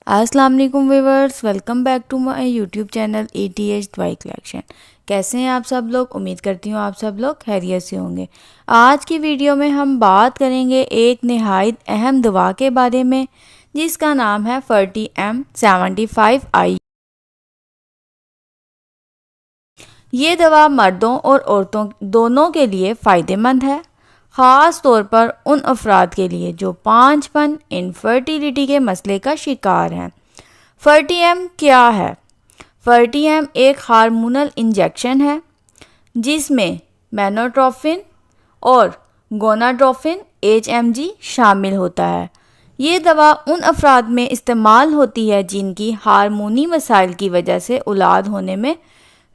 अस्सलाम वालेकुम viewers, welcome back to my YouTube channel ATH दवाई कलेक्शन। कैसे हैं आप सब लोग? उम्मीद करती हूँ आप सब लोग खैरियत से होंगे। आज की वीडियो में हम बात करेंगे एक नहायत अहम दवा के बारे में जिसका नाम है Ferty-M75I। ये दवा मर्दों और औरतों दोनों के लिए फ़ायदेमंद है, ख़ास तौर पर उन अफराद के लिए जो पांचपन इनफर्टिलिटी के मसले का शिकार हैं। फर्टी-एम क्या है? फर्टी-एम एक हार्मोनल इंजेक्शन है जिसमें मोनोट्रोपिन और गोनाडोट्रोपिन HMG शामिल होता है। ये दवा उन अफराद में इस्तेमाल होती है जिनकी हार्मोनी मसाइल की वजह से औलाद होने में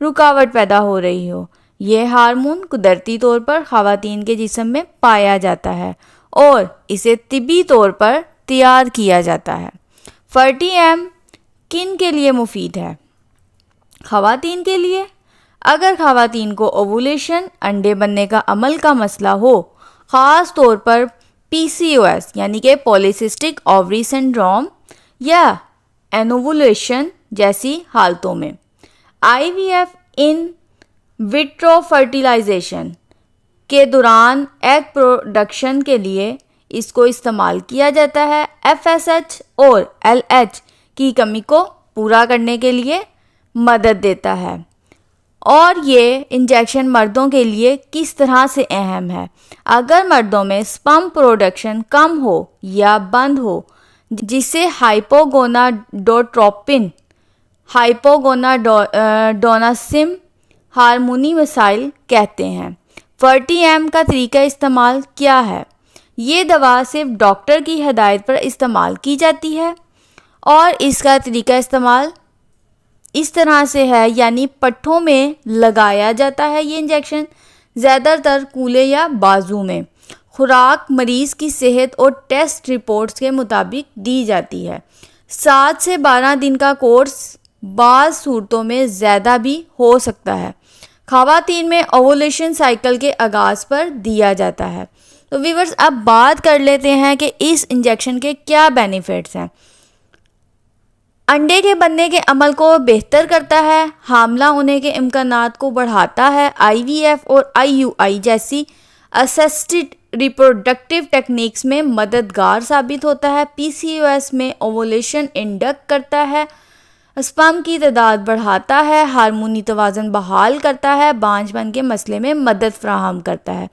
रुकावट पैदा हो रही हो। यह हार्मोन कुदरती तौर पर ख़वातीन के जिस्म में पाया जाता है और इसे तिब्बी तौर पर तैयार किया जाता है। फर्टी-एम किन के लिए मुफीद है? ख़वातीन के लिए। अगर ख़वातीन को ओवुलेशन अंडे बनने का अमल का मसला हो, ख़ास तौर पर PCOS यानी कि पॉलीसिस्टिक ओवरी सिंड्रोम या एनोवुलेशन जैसी हालतों में, IVF इन विट्रो फर्टिलाइजेशन के दौरान एग प्रोडक्शन के लिए इसको इस्तेमाल किया जाता है। FSH और LH की कमी को पूरा करने के लिए मदद देता है। और ये इंजेक्शन मर्दों के लिए किस तरह से अहम है? अगर मर्दों में स्पर्म प्रोडक्शन कम हो या बंद हो, जिसे हाइपोगोनाडोट्रोपिन हाइपोगोनाडोनिज्म हार्मोनी मसाइल कहते हैं। फर्टी-एम का तरीका इस्तेमाल क्या है? ये दवा सिर्फ डॉक्टर की हदायत पर इस्तेमाल की जाती है और इसका तरीका इस्तेमाल इस तरह से है, यानी पट्ठों में लगाया जाता है। ये इंजेक्शन ज़्यादातर कूल्हे या बाजू में। खुराक मरीज़ की सेहत और टेस्ट रिपोर्ट्स के मुताबिक दी जाती है। 7 से 12 दिन का कोर्स बाज़ सूरतों में ज़्यादा भी हो सकता है। ख़वातीन में ओवुलेशन साइकिल के आगाज़ पर दिया जाता है। तो व्यूअर्स, अब बात कर लेते हैं कि इस इंजेक्शन के क्या बेनिफिट्स हैं। अंडे के बनने के अमल को बेहतर करता है, हामला होने के इम्कानात को बढ़ाता है, IVF और IUI जैसी असिस्टेड रिप्रोडक्टिव टेक्निक्स में मददगार साबित होता है, PCOS में ओवुलेशन इंडक्ट करता है, स्पर्म की तादाद बढ़ाता है, हार्मोनी तवाज़ुन बहाल करता है, बांझपन के मसले में मदद फराहम करता है।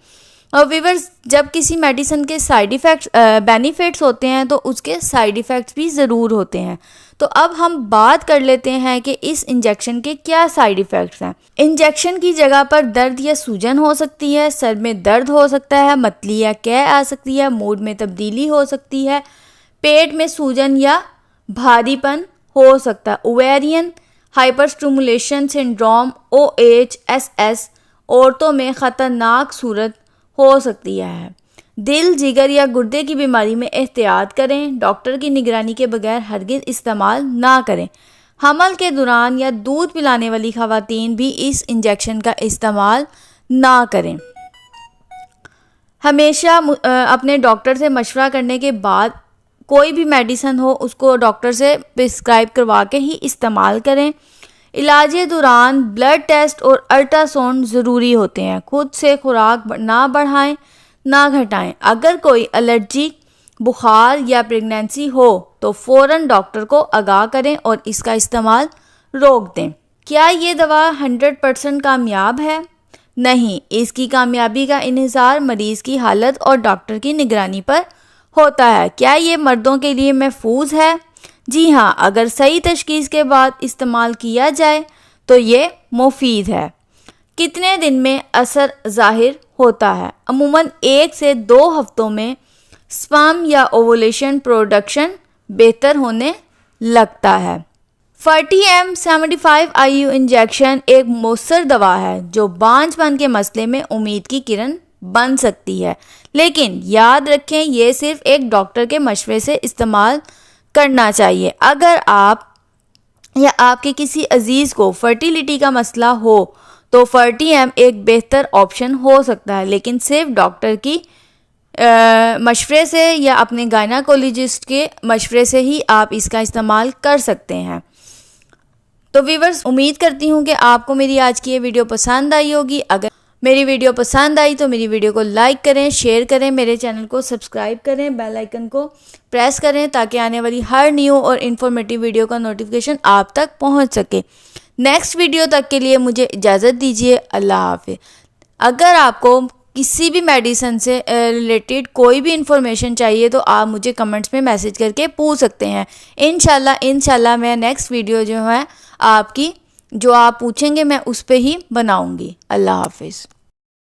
और व्यूअर्स, जब किसी मेडिसिन के साइड इफ़ेक्ट्स बेनिफिट्स होते हैं तो उसके साइड इफ़ेक्ट्स भी ज़रूर होते हैं। तो अब हम बात कर लेते हैं कि इस इंजेक्शन के क्या साइड इफ़ेक्ट्स हैं। इंजेक्शन की जगह पर दर्द या सूजन हो सकती है, सर में दर्द हो सकता है, मतली या कै आ सकती है, मूड में तब्दीली हो सकती है, पेट में सूजन या भारीपन हो सकता है, ओवेरियन हाइपरस्टिमुलेशन सिंड्रोम OHSS औरतों में ख़तरनाक सूरत हो सकती है। दिल, जिगर या गुर्दे की बीमारी में एहतियात करें। डॉक्टर की निगरानी के बगैर हरगिज़ इस्तेमाल ना करें। हमल के दौरान या दूध पिलाने वाली ख़वातीन भी इस इंजेक्शन का इस्तेमाल ना करें। हमेशा अपने डॉक्टर से मशवरा करने के बाद कोई भी मेडिसिन हो उसको डॉक्टर से प्रिस्क्राइब करवा के ही इस्तेमाल करें। इलाज के दौरान ब्लड टेस्ट और अल्ट्रासाउंड ज़रूरी होते हैं। खुद से खुराक ना बढ़ाएं ना घटाएं। अगर कोई एलर्जी, बुखार या प्रेगनेंसी हो तो फ़ौरन डॉक्टर को आगाह करें और इसका इस्तेमाल रोक दें। क्या ये दवा 100% कामयाब है? नहीं, इसकी कामयाबी का इन्हिसार मरीज़ की हालत और डॉक्टर की निगरानी पर होता है। क्या ये मर्दों के लिए महफूज है? जी हाँ, अगर सही तशखीस के बाद इस्तेमाल किया जाए तो ये मुफीद है। कितने दिन में असर ज़ाहिर होता है? अमूमन 1 से 2 हफ्तों में स्पर्म या ओवुलेशन प्रोडक्शन बेहतर होने लगता है। Ferty-M75IU इंजेक्शन एक मौसर दवा है जो बांझपन के मसले में उम्मीद की किरण बन सकती है, लेकिन याद रखें ये सिर्फ एक डॉक्टर के मशवरे से इस्तेमाल करना चाहिए। अगर आप या आपके किसी अजीज़ को फर्टिलिटी का मसला हो तो Ferty-M एक बेहतर ऑप्शन हो सकता है, लेकिन सिर्फ डॉक्टर की मशवरे से या अपने गायनाकोलॉजिस्ट के मशवरे से ही आप इसका इस्तेमाल कर सकते हैं। तो व्यूअर्स, उम्मीद करती हूँ कि आपको मेरी आज की ये वीडियो पसंद आई होगी। अगर मेरी वीडियो पसंद आई तो मेरी वीडियो को लाइक करें, शेयर करें, मेरे चैनल को सब्सक्राइब करें, बेल आइकन को प्रेस करें ताकि आने वाली हर न्यू और इन्फॉर्मेटिव वीडियो का नोटिफिकेशन आप तक पहुंच सके। नेक्स्ट वीडियो तक के लिए मुझे इजाज़त दीजिए। अल्लाह हाफ़िज़। अगर आपको किसी भी मेडिसिन से रिलेटेड कोई भी इंफॉर्मेशन चाहिए तो आप मुझे कमेंट्स में मैसेज करके पूछ सकते हैं। इंशाल्लाह मैं नेक्स्ट वीडियो जो है आपकी जो आप पूछेंगे मैं उस पर ही बनाऊंगी। अल्लाह हाफिज़।